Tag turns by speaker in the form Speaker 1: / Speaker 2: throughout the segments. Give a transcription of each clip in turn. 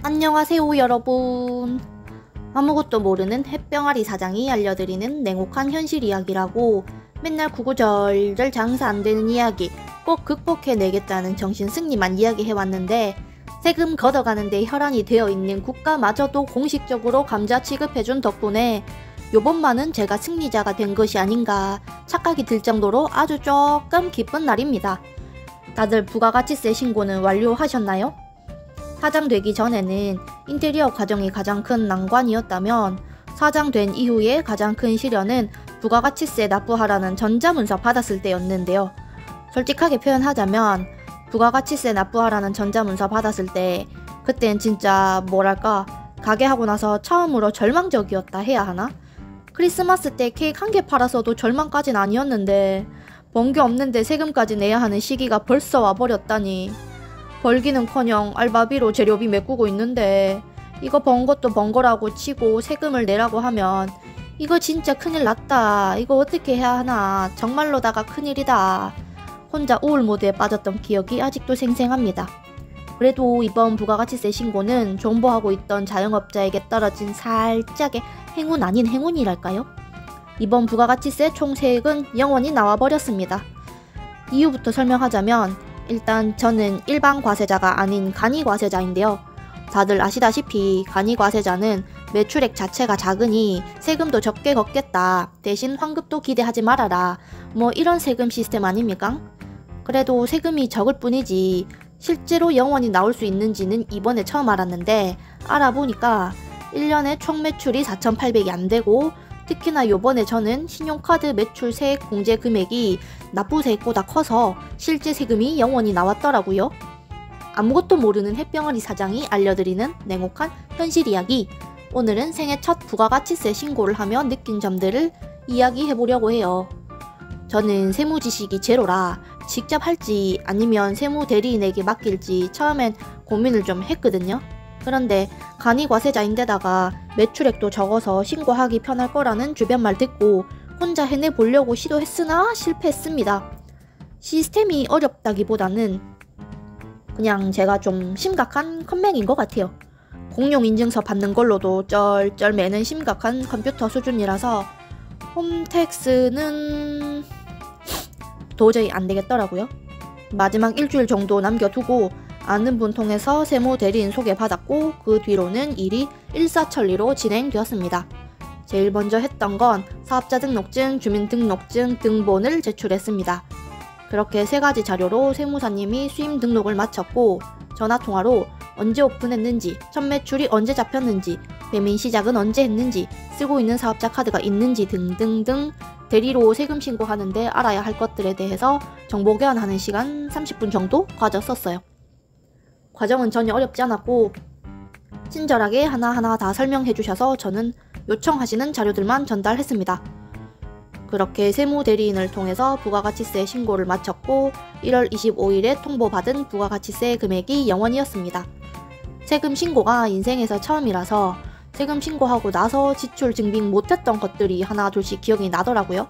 Speaker 1: 안녕하세요 여러분. 아무것도 모르는 햇병아리 사장이 알려드리는 냉혹한 현실 이야기라고 맨날 구구절절 장사 안되는 이야기 꼭 극복해내겠다는 정신승리만 이야기해왔는데 세금 걷어가는데 혈안이 되어있는 국가마저도 공식적으로 감자 취급해준 덕분에 요번만은 제가 승리자가 된 것이 아닌가 착각이 들 정도로 아주 조금 기쁜 날입니다. 다들 부가가치세 신고는 완료하셨나요? 사장 되기 전에는 인테리어 과정이 가장 큰 난관이었다면 사장 된 이후에 가장 큰 시련은 부가가치세 납부하라는 전자문서 받았을 때였는데요. 솔직하게 표현하자면 부가가치세 납부하라는 전자문서 받았을 때 그땐 진짜 뭐랄까 가게 하고 나서 처음으로 절망적이었다 해야 하나? 크리스마스 때 케이크 한 개 팔아서도 절망까진 아니었는데 번 게 없는데 세금까지 내야 하는 시기가 벌써 와버렸다니. 벌기는커녕 알바비로 재료비 메꾸고 있는데 이거 번 것도 번 거라고 치고 세금을 내라고 하면 이거 진짜 큰일 났다. 이거 어떻게 해야 하나. 정말로다가 큰일이다. 혼자 우울 모드에 빠졌던 기억이 아직도 생생합니다. 그래도 이번 부가가치세 신고는 존버하고 있던 자영업자에게 떨어진 살짝의 행운 아닌 행운이랄까요? 이번 부가가치세 총세액은 영원히 나와버렸습니다. 이유부터 설명하자면 일단 저는 일반 과세자가 아닌 간이과세자인데요. 다들 아시다시피 간이과세자는 매출액 자체가 작으니 세금도 적게 걷겠다. 대신 환급도 기대하지 말아라. 뭐 이런 세금 시스템 아닙니까? 그래도 세금이 적을 뿐이지 실제로 영원히 나올 수 있는지는 이번에 처음 알았는데 알아보니까 1년에 총 매출이 4,800이 안되고 특히나 요번에 저는 신용카드 매출 세액 공제 금액이 납부세액보다 커서 실제 세금이 영원히 나왔더라고요. 아무것도 모르는 햇병아리 사장이 알려드리는 냉혹한 현실 이야기. 오늘은 생애 첫 부가가치세 신고를 하며 느낀 점들을 이야기해보려고 해요. 저는 세무 지식이 제로라 직접 할지 아니면 세무 대리인에게 맡길지 처음엔 고민을 좀 했거든요. 그런데 간이과세자인데다가 매출액도 적어서 신고하기 편할 거라는 주변 말 듣고 혼자 해내보려고 시도했으나 실패했습니다. 시스템이 어렵다기보다는 그냥 제가 좀 심각한 컴맹인 것 같아요. 공용인증서 받는 걸로도 쩔쩔 매는 심각한 컴퓨터 수준이라서 홈택스는 도저히 안되겠더라고요. 마지막 일주일 정도 남겨두고 아는 분 통해서 세무 대리인 소개받았고 그 뒤로는 일이 일사천리로 진행되었습니다. 제일 먼저 했던 건 사업자 등록증, 주민등록증, 등본을 제출했습니다. 그렇게 세 가지 자료로 세무사님이 수임 등록을 마쳤고 전화통화로 언제 오픈했는지, 첫 매출이 언제 잡혔는지, 배민 시작은 언제 했는지, 쓰고 있는 사업자 카드가 있는지 등등등 대리로 세금 신고하는데 알아야 할 것들에 대해서 정보 교환하는 시간 30분 정도 가졌었어요. 과정은 전혀 어렵지 않았고 친절하게 하나하나 다 설명해 주셔서 저는 요청하시는 자료들만 전달했습니다. 그렇게 세무대리인을 통해서 부가가치세 신고를 마쳤고 1월 25일에 통보받은 부가가치세 금액이 0원이었습니다. 세금 신고가 인생에서 처음이라서 세금 신고하고 나서 지출 증빙 못했던 것들이 하나 둘씩 기억이 나더라고요.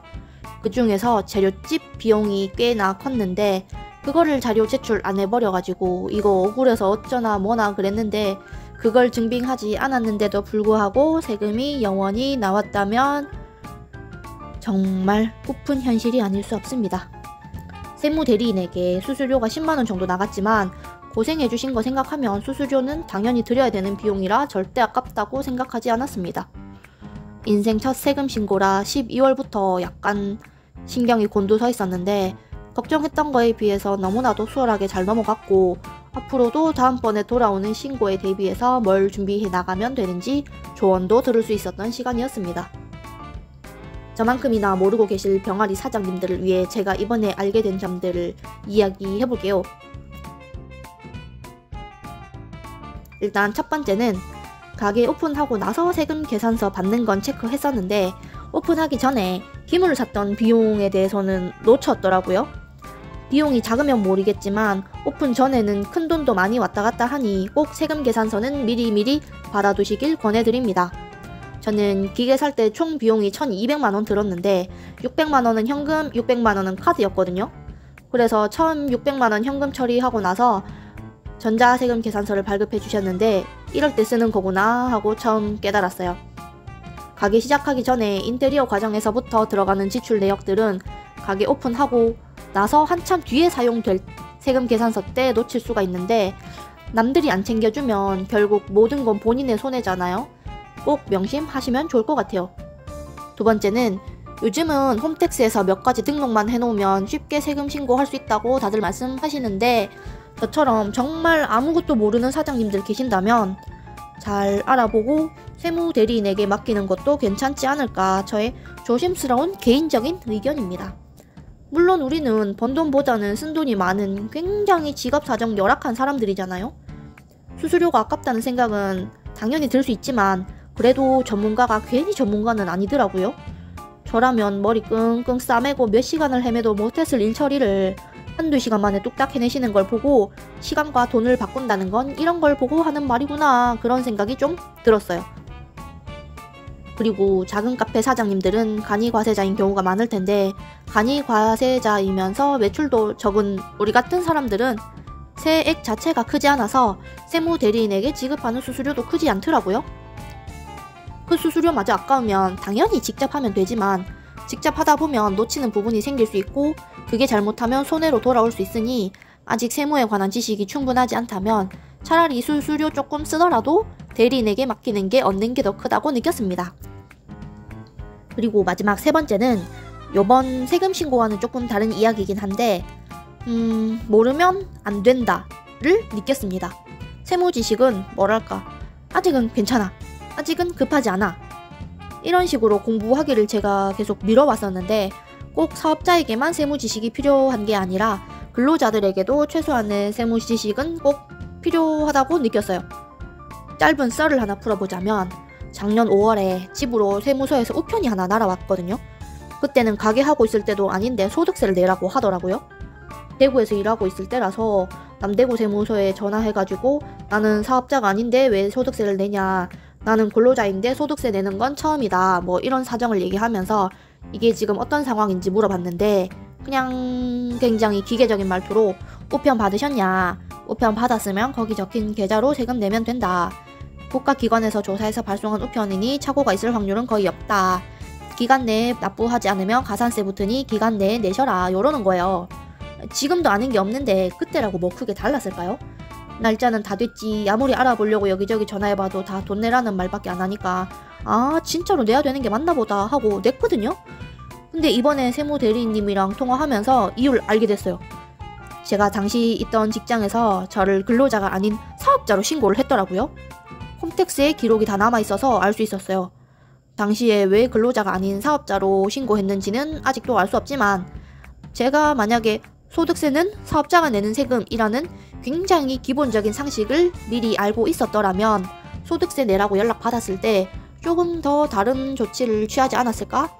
Speaker 1: 그 중에서 재료집 비용이 꽤나 컸는데 그거를 자료 제출 안 해버려가지고 이거 억울해서 어쩌나 뭐나 그랬는데 그걸 증빙하지 않았는데도 불구하고 세금이 영원히 나왔다면 정말 웃픈 현실이 아닐 수 없습니다. 세무대리인에게 수수료가 10만원 정도 나갔지만 고생해주신 거 생각하면 수수료는 당연히 드려야 되는 비용이라 절대 아깝다고 생각하지 않았습니다. 인생 첫 세금 신고라 12월부터 약간 신경이 곤두서 있었는데 걱정했던 거에 비해서 너무나도 수월하게 잘 넘어갔고 앞으로도 다음번에 돌아오는 신고에 대비해서 뭘 준비해 나가면 되는지 조언도 들을 수 있었던 시간이었습니다. 저만큼이나 모르고 계실 병아리 사장님들을 위해 제가 이번에 알게 된 점들을 이야기해볼게요. 일단 첫 번째는 가게 오픈하고 나서 세금 계산서 받는 건 체크했었는데 오픈하기 전에 기물을 샀던 비용에 대해서는 놓쳤더라고요. 비용이 작으면 모르겠지만 오픈 전에는 큰돈도 많이 왔다갔다 하니 꼭 세금 계산서는 미리미리 받아두시길 권해드립니다. 저는 기계 살 때 총 비용이 1,200만원 들었는데 600만원은 현금, 600만원은 카드였거든요. 그래서 처음 600만원 현금 처리하고 나서 전자세금 계산서를 발급해 주셨는데 이럴 때 쓰는 거구나 하고 처음 깨달았어요. 가게 시작하기 전에 인테리어 과정에서부터 들어가는 지출 내역들은 가게 오픈하고 나서 한참 뒤에 사용될 세금 계산서 때 놓칠 수가 있는데 남들이 안 챙겨주면 결국 모든 건 본인의 손해잖아요. 꼭 명심하시면 좋을 것 같아요. 두 번째는 요즘은 홈택스에서 몇 가지 등록만 해놓으면 쉽게 세금 신고할 수 있다고 다들 말씀하시는데 저처럼 정말 아무것도 모르는 사장님들 계신다면 잘 알아보고 세무대리인에게 맡기는 것도 괜찮지 않을까 저의 조심스러운 개인적인 의견입니다. 물론 우리는 번 돈보다는 쓴 돈이 많은 굉장히 지갑 사정 열악한 사람들이잖아요. 수수료가 아깝다는 생각은 당연히 들 수 있지만 그래도 전문가가 괜히 전문가는 아니더라고요. 저라면 머리 끙끙 싸매고 몇 시간을 헤매도 못했을 일 처리를 한두 시간 만에 뚝딱 해내시는 걸 보고 시간과 돈을 바꾼다는 건 이런 걸 보고 하는 말이구나 그런 생각이 좀 들었어요. 그리고 작은 카페 사장님들은 간이과세자인 경우가 많을 텐데 간이과세자이면서 매출도 적은 우리 같은 사람들은 세액 자체가 크지 않아서 세무대리인에게 지급하는 수수료도 크지 않더라고요. 그 수수료마저 아까우면 당연히 직접 하면 되지만 직접 하다 보면 놓치는 부분이 생길 수 있고 그게 잘못하면 손해로 돌아올 수 있으니 아직 세무에 관한 지식이 충분하지 않다면 차라리 수수료 조금 쓰더라도 대리인에게 맡기는 게 얻는 게 더 크다고 느꼈습니다. 그리고 마지막 세 번째는 요번 세금 신고와는 조금 다른 이야기이긴 한데 모르면 안 된다를 느꼈습니다. 세무 지식은 뭐랄까 아직은 괜찮아, 아직은 급하지 않아 이런 식으로 공부하기를 제가 계속 미뤄왔었는데 꼭 사업자에게만 세무 지식이 필요한 게 아니라 근로자들에게도 최소한의 세무 지식은 꼭 필요하다고 느꼈어요. 짧은 썰을 하나 풀어보자면 작년 5월에 집으로 세무서에서 우편이 하나 날아왔거든요. 그때는 가게 하고 있을 때도 아닌데 소득세를 내라고 하더라고요. 대구에서 일하고 있을 때라서 남대구 세무서에 전화해가지고 나는 사업자가 아닌데 왜 소득세를 내냐, 나는 근로자인데 소득세 내는 건 처음이다, 뭐 이런 사정을 얘기하면서 이게 지금 어떤 상황인지 물어봤는데 그냥 굉장히 기계적인 말투로 우편 받으셨냐, 우편 받았으면 거기 적힌 계좌로 세금 내면 된다, 국가기관에서 조사해서 발송한 우편이니 착오가 있을 확률은 거의 없다, 기간 내에 납부하지 않으면 가산세 붙으니 기간 내에 내셔라, 요러는 거예요. 지금도 아는 게 없는데 그때라고 뭐 크게 달랐을까요? 날짜는 다 됐지, 아무리 알아보려고 여기저기 전화해봐도 다 돈 내라는 말밖에 안 하니까 아 진짜로 내야 되는 게 맞나 보다 하고 냈거든요. 근데 이번에 세무대리님이랑 통화하면서 이유를 알게 됐어요. 제가 당시 있던 직장에서 저를 근로자가 아닌 사업자로 신고를 했더라고요. 홈택스에 기록이 다 남아있어서 알 수 있었어요. 당시에 왜 근로자가 아닌 사업자로 신고했는지는 아직도 알 수 없지만 제가 만약에 소득세는 사업자가 내는 세금이라는 굉장히 기본적인 상식을 미리 알고 있었더라면 소득세 내라고 연락받았을 때 조금 더 다른 조치를 취하지 않았을까?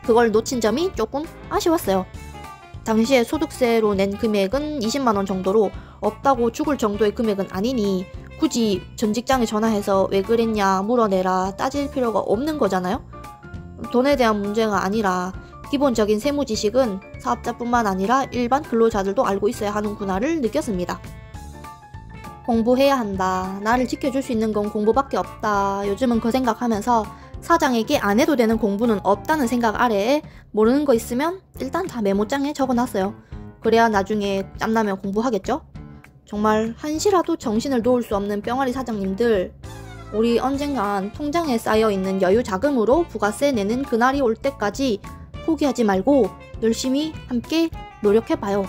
Speaker 1: 그걸 놓친 점이 조금 아쉬웠어요. 당시에 소득세로 낸 금액은 20만원 정도로 없다고 죽을 정도의 금액은 아니니 굳이 전 직장에 전화해서 왜 그랬냐 물어내라 따질 필요가 없는 거잖아요. 돈에 대한 문제가 아니라 기본적인 세무 지식은 사업자뿐만 아니라 일반 근로자들도 알고 있어야 하는구나를 느꼈습니다. 공부해야 한다. 나를 지켜줄 수 있는 건 공부밖에 없다. 요즘은 그 생각하면서 사장에게 안 해도 되는 공부는 없다는 생각 아래에 모르는 거 있으면 일단 다 메모장에 적어놨어요. 그래야 나중에 짬나면 공부하겠죠? 정말 한시라도 정신을 놓을 수 없는 뿅아리 사장님들, 우리 언젠간 통장에 쌓여있는 여유 자금으로 부가세 내는 그날이 올 때까지 포기하지 말고 열심히 함께 노력해봐요.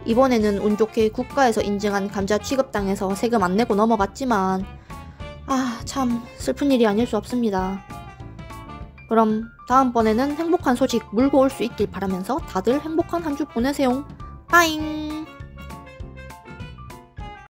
Speaker 1: 이번에는 운 좋게 국가에서 인증한 감자 취급당해서 세금 안 내고 넘어갔지만 참 슬픈 일이 아닐 수 없습니다. 그럼 다음번에는 행복한 소식 물고 올 수 있길 바라면서 다들 행복한 한 주 보내세요. 빠잉!